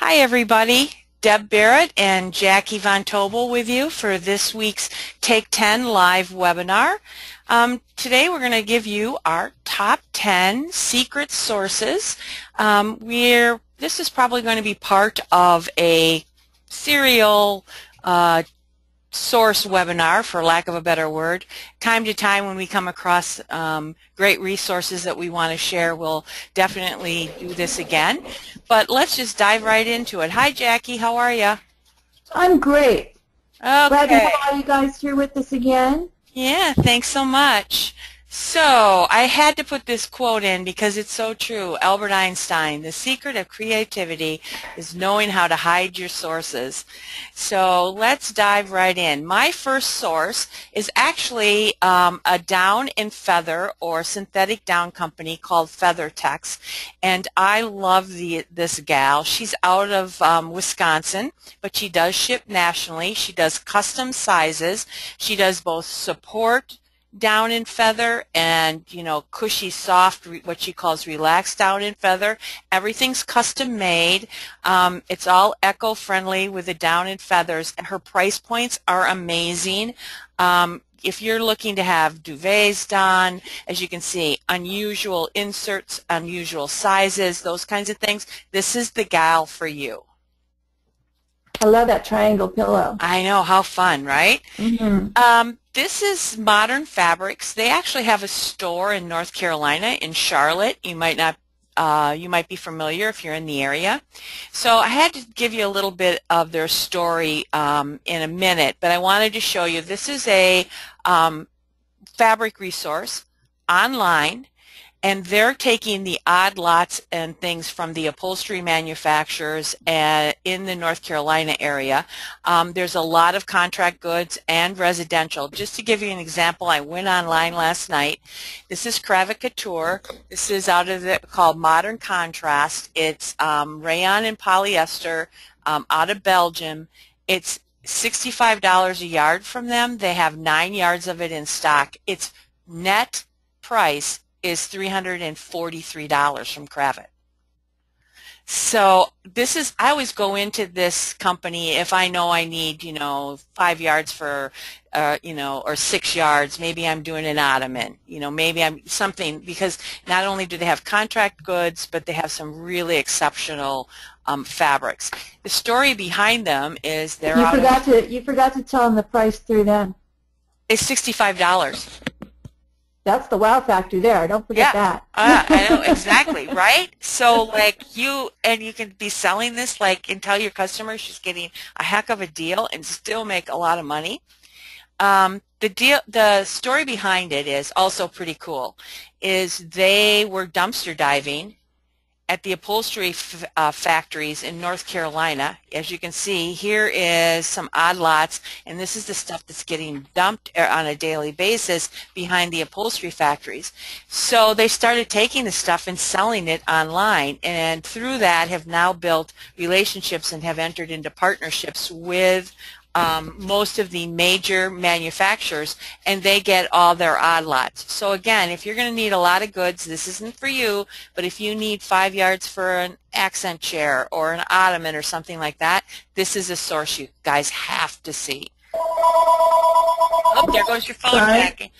Hi everybody, Deb Barrett and Jackie Von Tobel with you for this week's Take 10 live webinar. Today we're going to give you our top 10 secret sources. This is probably going to be part of a serial source webinar, for lack of a better word. Time to time when we come across great resources that we want to share, we'll definitely do this again. But let's just dive right into it. Hi Jackie, how are you? I'm great. Okay. Glad to have all you guys here with us again. Yeah, thanks so much. So I had to put this quote in because it's so true. Albert Einstein, the secret of creativity is knowing how to hide your sources. So let's dive right in. My first source is actually a down and feather or synthetic down company called FeatherTex, and I love this gal. She's out of Wisconsin, but she does ship nationally. She does custom sizes. She does both support down and feather and, cushy, soft, what she calls relaxed down and feather. Everything's custom made. It's all eco-friendly with the down and feathers. Her price points are amazing. If you're looking to have duvets done, as you can see, unusual inserts, unusual sizes, those kinds of things, this is the gal for you. I love that triangle pillow. I know, how fun, right? Mm-hmm. This is Modern Fabrics. They actually have a store in North Carolina, in Charlotte. You might be familiar if you're in the area. So I had to give you a little bit of their story in a minute, but I wanted to show you. This is a fabric resource online, and they're taking the odd lots and things from the upholstery manufacturers in the North Carolina area. There's a lot of contract goods and residential. Just to give you an example, I went online last night. This is Cravat Couture. This is called Modern Contrast. It's rayon and polyester out of Belgium. It's $65 a yard from them. They have 9 yards of it in stock. Its net price is $343 from Cravat. So I always go into this company if I know I need, 5 yards for, or 6 yards. Maybe I'm doing an ottoman, maybe I'm something, because not only do they have contract goods, but they have some really exceptional fabrics. The story behind them is you forgot to tell them the price through them. It's $65. That's the wow factor there. Don't forget that. I know, exactly, right? So you can be selling this and tell your she's getting a heck of a deal and still make a lot of money. The story behind it is also pretty cool. They were dumpster diving at the upholstery factories in North Carolina. As you can see, here is some odd lots, and this is the stuff that's getting dumped on a daily basis behind the upholstery factories. So they started taking the stuff and selling it online, and through that have now built relationships and have entered into partnerships with most of the major manufacturers, and they get all their odd lots. So again, if you're going to need a lot of goods, this isn't for you, but if you need 5 yards for an accent chair or an ottoman or something like that, this is a source you guys have to see. Oh, there goes your phone, Jackie.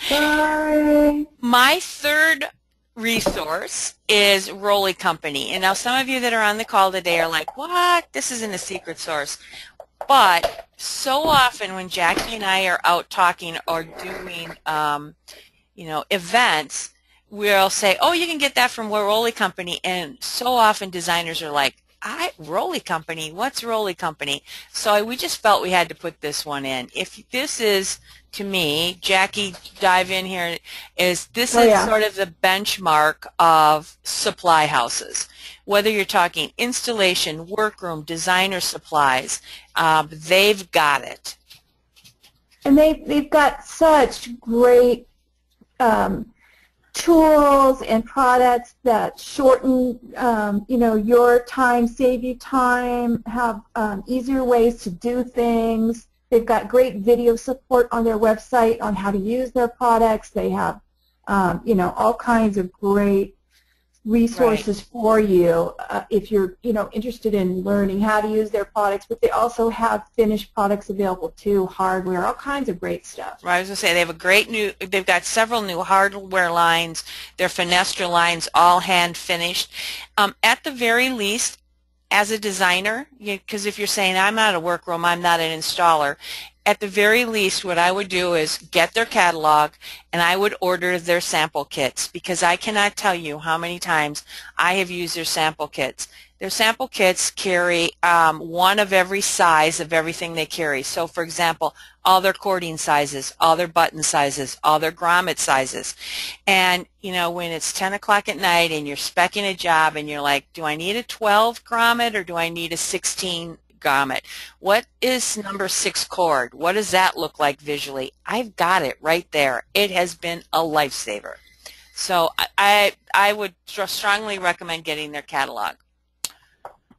Sorry. My third resource is Rolly Company. And now some of you that are on the call today are like, what? This isn't a secret source. But so often when Jackie and I are out talking or doing, events, we'll say, oh, you can get that from Rolly Company. And so often designers are like, Rolly Company? What's Rolly Company? So we just felt we had to put this one in. If this is, to me, Jackie, dive in here, is sort of the benchmark of supply houses. Whether you're talking installation, workroom, designer supplies, they've got it. And they've got such great tools and products that shorten, your time, save you time, have easier ways to do things. They've got great video support on their website on how to use their products. They have, all kinds of great Right. resources for you if you're, interested in learning how to use their products. But they also have finished products available too, hardware, all kinds of great stuff. Right, I was going to say they have a great they've got several new hardware lines, their Fenestra lines, all hand finished. At the very least, as a designer, because if you're saying I'm not a workroom, I'm not an installer, at the very least what I would do is get their catalog and I would order their sample kits, because I cannot tell you how many times I have used their sample kits. Their sample kits carry one of every size of everything they carry. So for example, all their cording sizes, all their button sizes, all their grommet sizes. And when it's 10 o'clock at night and you're speccing a job and you're like, do I need a 12 grommet or do I need a 16 grommet? What is number 6 cord? What does that look like visually? I've got it right there. It has been a lifesaver. So I would strongly recommend getting their catalog.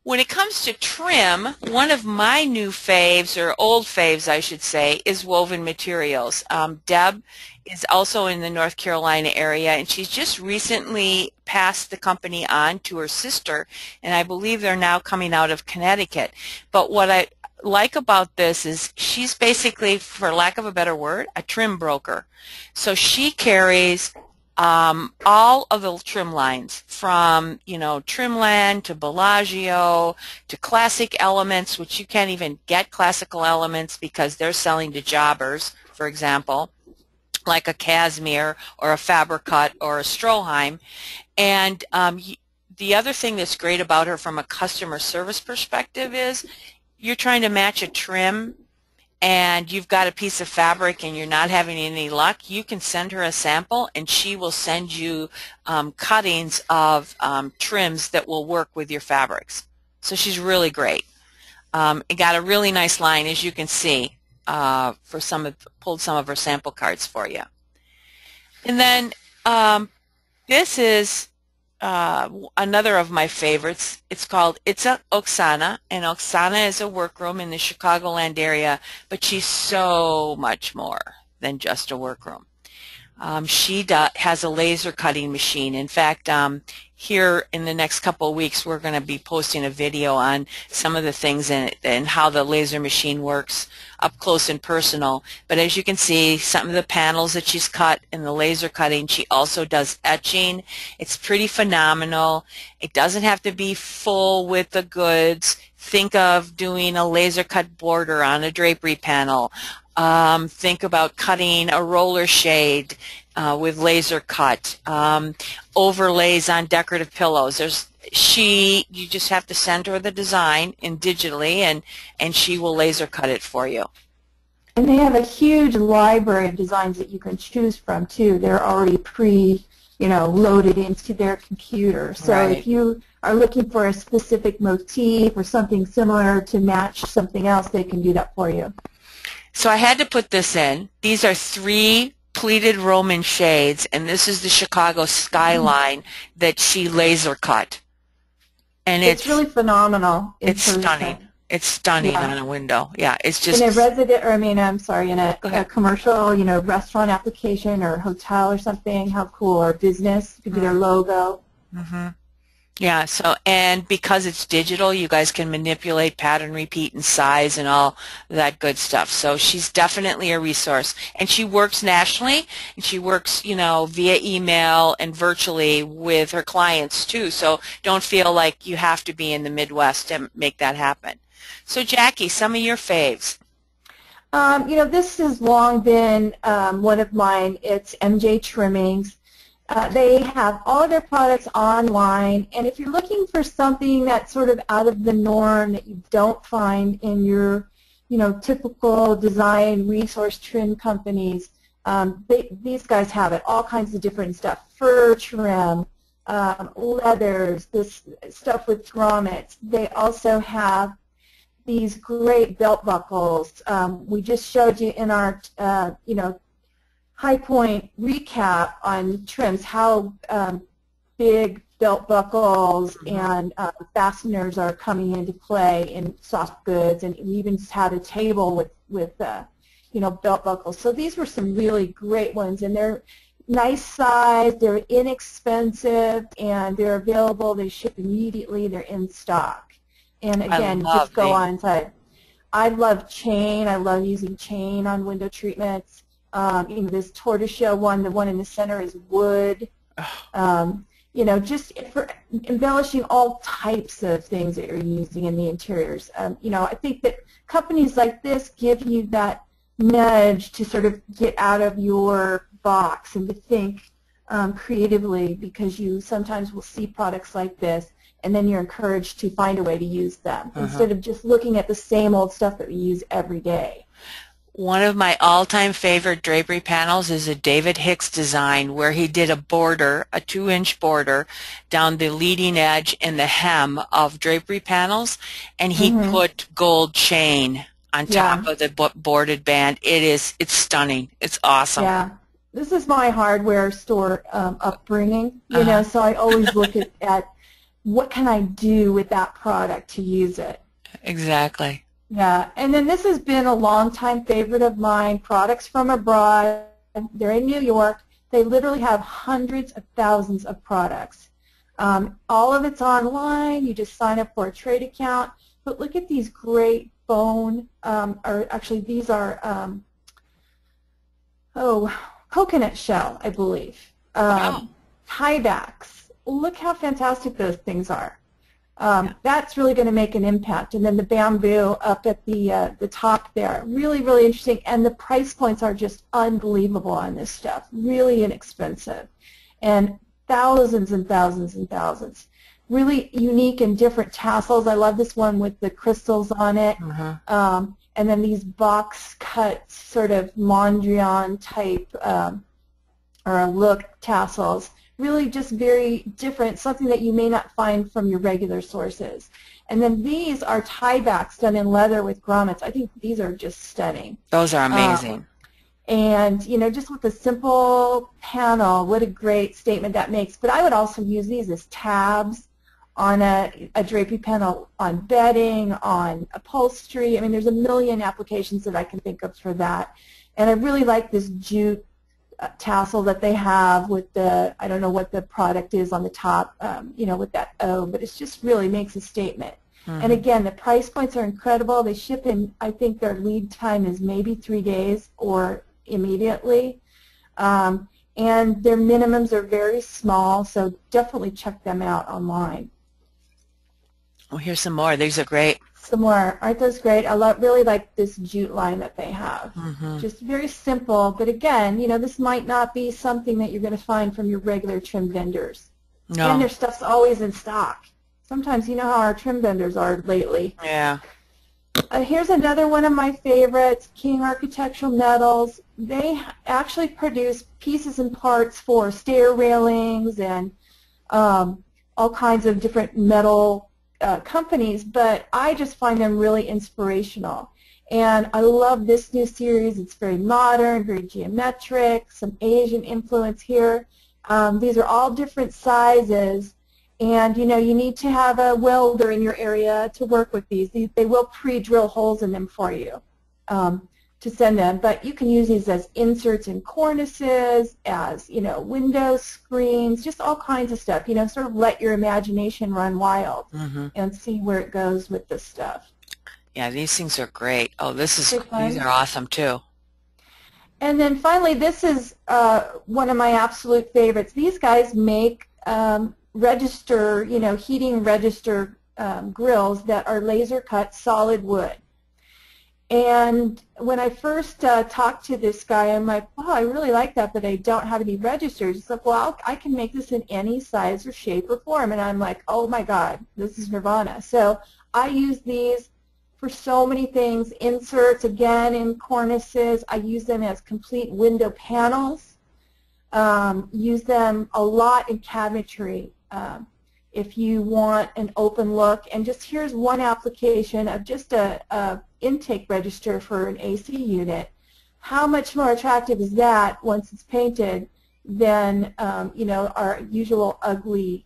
When it comes to trim, one of my new faves, or old faves I should say, is Woven Materials. Deb is also in the North Carolina area, and she's just recently passed the company on to her sister, and I believe they're now coming out of Connecticut. But what I like about this is she's basically, for lack of a better word, a trim broker. So she carries all of the trim lines from, Trimland to Bellagio to Classic Elements, which you can't even get Classical Elements because they're selling to jobbers, for example, like a Cashmere or a Fabricut or a Stroheim. And the other thing that's great about her from a customer service perspective is you're trying to match a trim and you've got a piece of fabric and you're not having any luck, you can send her a sample and she will send you cuttings of trims that will work with your fabrics. So she's really great. It got a really nice line, as you can see, pulled some of her sample cards for you. And then this is another of my favorites. It's called Oksana, and Oksana is a workroom in the Chicagoland area, but she's so much more than just a workroom. She has a laser cutting machine. In fact, here in the next couple of weeks, we're going to be posting a video on some of the things in it and how the laser machine works up close and personal. But as you can see, some of the panels that she's cut in the laser cutting, she also does etching. It's pretty phenomenal. It doesn't have to be full with the goods. Think of doing a laser cut border on a drapery panel. Think about cutting a roller shade with laser cut, overlays on decorative pillows. You just have to send her the design in digitally, and she will laser cut it for you. And they have a huge library of designs that you can choose from too. They're already loaded into their computer. So Right. if you are looking for a specific motif or something similar to match something else, they can do that for you. So I had to put this in. These are 3 pleated Roman shades, and this is the Chicago skyline that she laser cut. And it's really phenomenal. It's stunning. It's stunning on a window. Yeah, it's just in a commercial, restaurant application or hotel or something. How cool! Or business, it could be their logo. Mm-hmm. Yeah, and because it's digital, you guys can manipulate pattern, repeat, and size and all that good stuff. So she's definitely a resource. And she works nationally, and she works, via email and virtually with her clients too. So don't feel like you have to be in the Midwest to make that happen. So Jackie, some of your faves. This has long been one of mine. It's MJ Trimmings. They have all of their products online, and if you're looking for something that's sort of out of the norm that you don't find in your, typical design resource trim companies, these guys have it. All kinds of different stuff: fur trim, leathers, this stuff with grommets. They also have these great belt buckles. We just showed you in our, high point recap on trims how big belt buckles and fasteners are coming into play in soft goods, and we even had a table with belt buckles. So these were some really great ones, and they're nice size, they're inexpensive, and they're available. They ship immediately. They're in stock. And I again, just love go the on inside. I love chain. I love using chain on window treatments. This tortoiseshell one, the one in the center is wood. Just for embellishing all types of things that you're using in the interiors. I think that companies like this give you that nudge to sort of get out of your box and to think creatively, because you sometimes will see products like this and then you're encouraged to find a way to use them instead of just looking at the same old stuff that we use every day. One of my all-time favorite drapery panels is a David Hicks design where he did a border, a 2-inch border down the leading edge and the hem of drapery panels, and he put gold chain on top of the boarded band. It's stunning. It's awesome. Yeah. This is my hardware store upbringing, so I always look at what can I do with that product to use it. Exactly. Yeah, and then this has been a long-time favorite of mine, products from abroad. They're in New York. They literally have hundreds of thousands of products. All of it's online. You just sign up for a trade account. But look at these great bone, or actually these are, coconut shell, I believe. Tiebacks. Look how fantastic those things are. That's really going to make an impact. And then the bamboo up at the top there, really, really interesting. And the price points are just unbelievable on this stuff, really inexpensive. And thousands and thousands and thousands. Really unique and different tassels. I love this one with the crystals on it. And then these box cut sort of Mondrian type or look tassels. Really just very different, something that you may not find from your regular sources. And then these are tiebacks done in leather with grommets. I think these are just stunning. Those are amazing. And, just with a simple panel, what a great statement that makes. But I would also use these as tabs on a drapery panel, on bedding, on upholstery. I mean, there's a million applications that I can think of for that. And I really like this jute tassel that they have with the, I don't know what the product is on the top, with that O, but it just really makes a statement. And again, the price points are incredible. They ship in, I think their lead time is maybe 3 days or immediately. And their minimums are very small, so definitely check them out online. Well, here's some more. These are great. Some more. Aren't those great? I really like this jute line that they have. Just very simple, but again, this might not be something that you're going to find from your regular trim vendors. No. And their stuff's always in stock. Sometimes you know how our trim vendors are lately. Yeah. Here's another one of my favorites, King Architectural Metals. They actually produce pieces and parts for stair railings and all kinds of different metal companies, but I just find them really inspirational. And I love this new series. It's very modern, very geometric, some Asian influence here. These are all different sizes, and you need to have a welder in your area to work with these. They will pre-drill holes in them for you to send them, but you can use these as inserts in cornices, as window screens, just all kinds of stuff. Sort of let your imagination run wild and see where it goes with this stuff. Yeah, these things are great. Oh, these are awesome too. And then finally, this is one of my absolute favorites. These guys make register, heating register grills that are laser cut solid wood. And when I first talked to this guy, I'm like, wow, I really like that, but I don't have any registers. He's like, well, I can make this in any size or shape or form. And I'm like, oh my God, this is nirvana. So I use these for so many things. Inserts, again, in cornices. I use them as complete window panels. Use them a lot in cabinetry. If you want an open look, and just here's one application of just a intake register for an AC unit. How much more attractive is that once it's painted than our usual ugly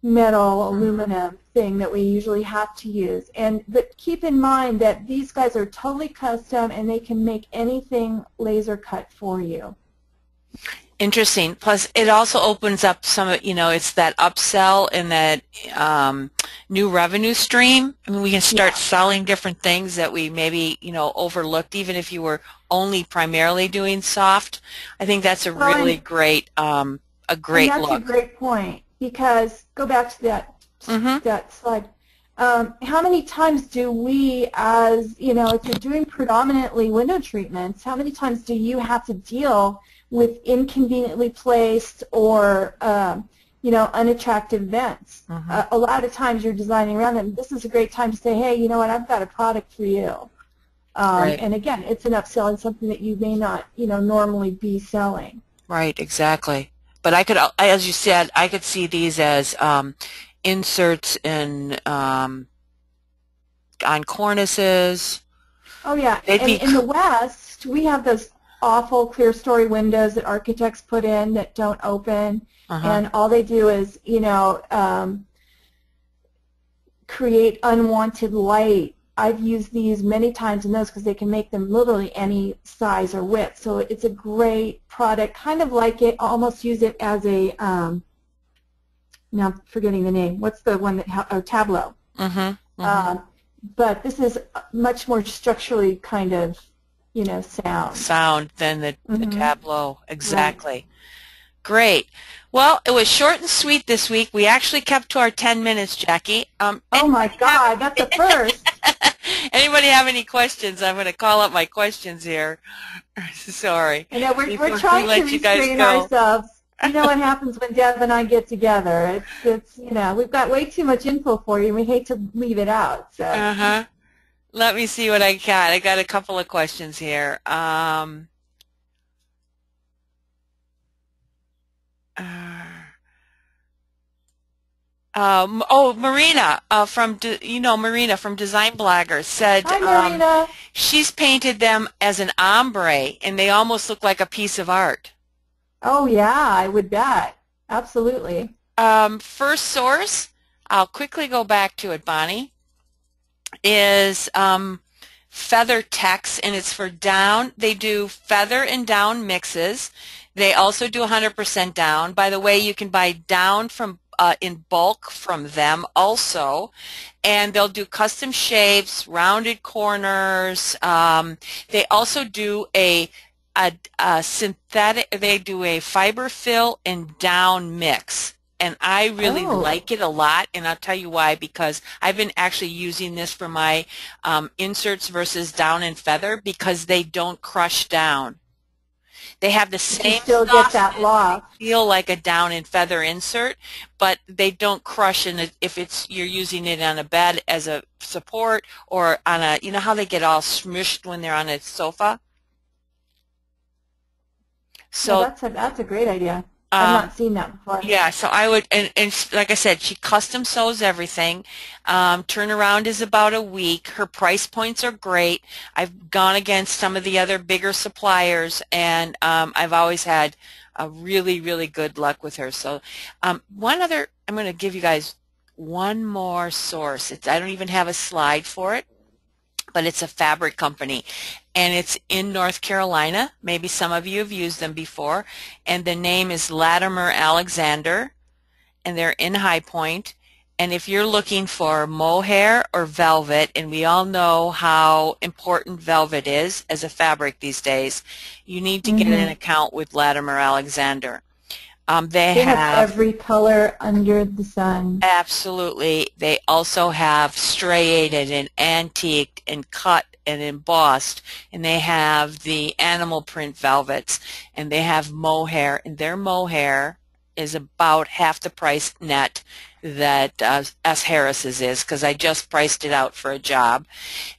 metal, aluminum thing that we usually have to use? But keep in mind that these guys are totally custom and they can make anything laser cut for you. Interesting. Plus, it also opens up some, it's that upsell and that new revenue stream. I mean, we can start Yeah. selling different things that we maybe, overlooked, even if you were only primarily doing soft. I think that's a Well, really great, a and great that's a look. great point because go back to Mm-hmm. that slide. How many times do we, as if you're doing predominantly window treatments, how many times do you have to deal with inconveniently placed or unattractive vents? Mm-hmm. A lot of times you're designing around them. This is a great time to say, hey, you know what, I've got a product for you. Right. And again, it's an upsell and something that you may not normally be selling. Right. Exactly. But I could, as you said, I could see these as inserts in on cornices. Oh yeah, They'd and be. in the West, we have those awful clear story windows that architects put in that don't open, Uh-huh. and all they do is, create unwanted light. I've used these many times in those because they can make them literally any size or width. So it's a great product, kind of like it, almost use it as a, now I'm forgetting the name. What's the one that, Tableau. Mm-hmm. Mm-hmm. Um, but this is much more structurally kind of, sound. Sound than the Hmm. Tableau. Right. Exactly. Great. Well, it was short and sweet this week. We actually kept to our 10 minutes, Jackie. Oh my Anybody have God, that's a first. anybody have any questions? I'm going to call up my questions here. Sorry. I know we're Before we trying to let you guys restrain go. ourselves. You know what happens when Deb and I get together. It's we've got way too much info for you, and we hate to leave it out. So. Uh-huh. Let me see what I got. I got a couple of questions here. Uh, Marina Marina from Design Blogger said Hi, Marina. she's painted them as an ombre, and they almost look like a piece of art. Oh yeah, I would bet. Absolutely. First source, I'll quickly go back to it, Bonnie, is Feather Tex, and it's for down. They do feather and down mixes. They also do 100% down. By the way, you can buy down from in bulk from them also, and they'll do custom shapes, rounded corners. They also do a synthetic. They do a fiber fill and down mix. And I really Oh. like it a lot, and I'll tell you why, because I've been actually using this for my inserts versus down and feather because they don't crush down. They have the But you same still get that softness. They loft. feel like a down and feather insert, but they don't crush in it if you're using it on a bed as a support or on a, you know how they get all smushed when they're on a sofa? Yeah, So that's a great idea. I've um, not seen that before. yeah, so I would, like I said, she custom sews everything. Turnaround is about a week. Her price points are great. I've gone against some of the other bigger suppliers, and I've always had a really, really good luck with her. So I'm going to give you guys one more source. I don't even have a slide for it, but it's a fabric company, and it's in North Carolina. Maybe some of you have used them before, and the name is Latimer Alexander, and they're in High Point. And if you're looking for mohair or velvet, and we all know how important velvet is as a fabric these days, you need to get an Hmm. account with Latimer Alexander. They They have have every color under the sun. Absolutely. They also have striated and antiqued and cut and embossed, and they have the animal print velvets, and they have mohair, and their mohair is about half the price net that S. Harris's is, because I just priced it out for a job.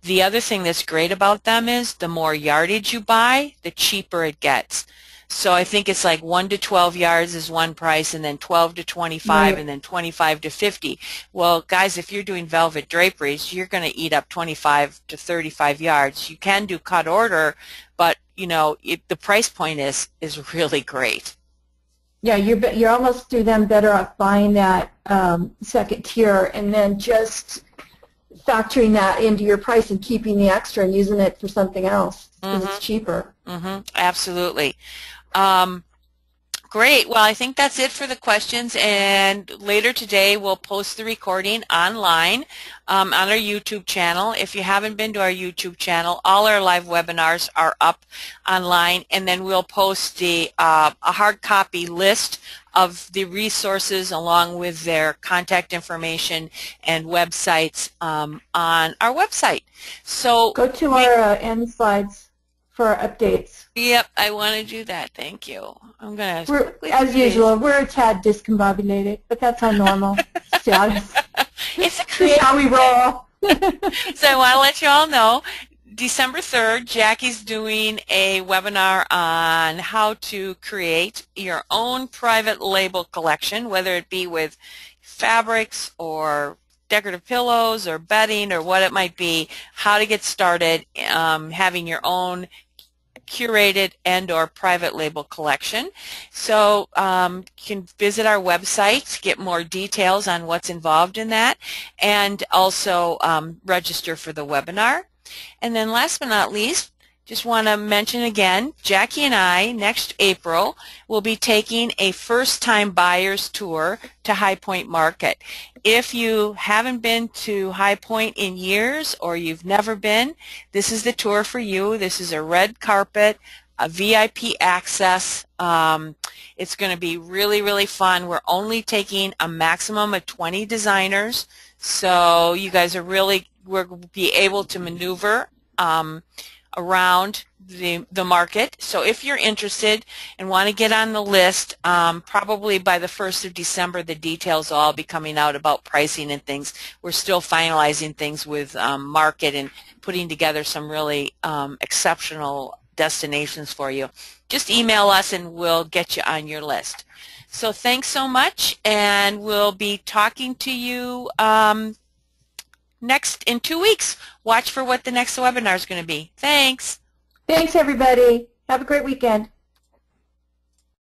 The other thing that's great about them is the more yardage you buy, the cheaper it gets. So I think it's like 1 to 12 yards is one price, and then 12 to 25, and Right. then 25 to 50. Well, guys, if you're doing velvet draperies, you're going to eat up 25 to 35 yards. You can do cut order, but the price point is really great. Yeah, you're almost through them better off buying that second tier and then just factoring that into your price and keeping the extra and using it for something else because it's Mm-hmm. cheaper. Mm-hmm. Absolutely. Um, Great. Well, I think that's it for the questions, and later today we'll post the recording online on our YouTube channel. If you haven't been to our YouTube channel, all our live webinars are up online, and then we'll post a hard copy list of the resources along with their contact information and websites on our website. So Go to our end slides for our updates. Yep, I want to do that. Thank you. I'm going to quickly As usual, we're a tad discombobulated, but that's our normal status. It's a This is how we roll. So I want to let you all know, December 3rd, Jackie's doing a webinar on how to create your own private label collection, whether it be with fabrics or decorative pillows or bedding or what it might be, how to get started having your own curated and or private label collection. So you can visit our website to get more details on what's involved in that, and also register for the webinar. And then last but not least, just want to mention again, Jackie and I next April will be taking a first-time buyers tour to High Point Market. If you haven't been to High Point in years or you've never been, this is the tour for you. This is a red carpet, a VIP access. It's going to be really, really fun. We're only taking a maximum of 20 designers, so you guys are really, we'll be able to maneuver around the market. So if you're interested and want to get on the list, probably by the 1st of December the details will all be coming out about pricing and things. We're still finalizing things with market and putting together some really exceptional destinations for you. Just email us and we'll get you on your list. So thanks so much, and we'll be talking to you next in 2 weeks. Watch for what the next webinar is going to be. Thanks. Thanks, everybody. Have a great weekend.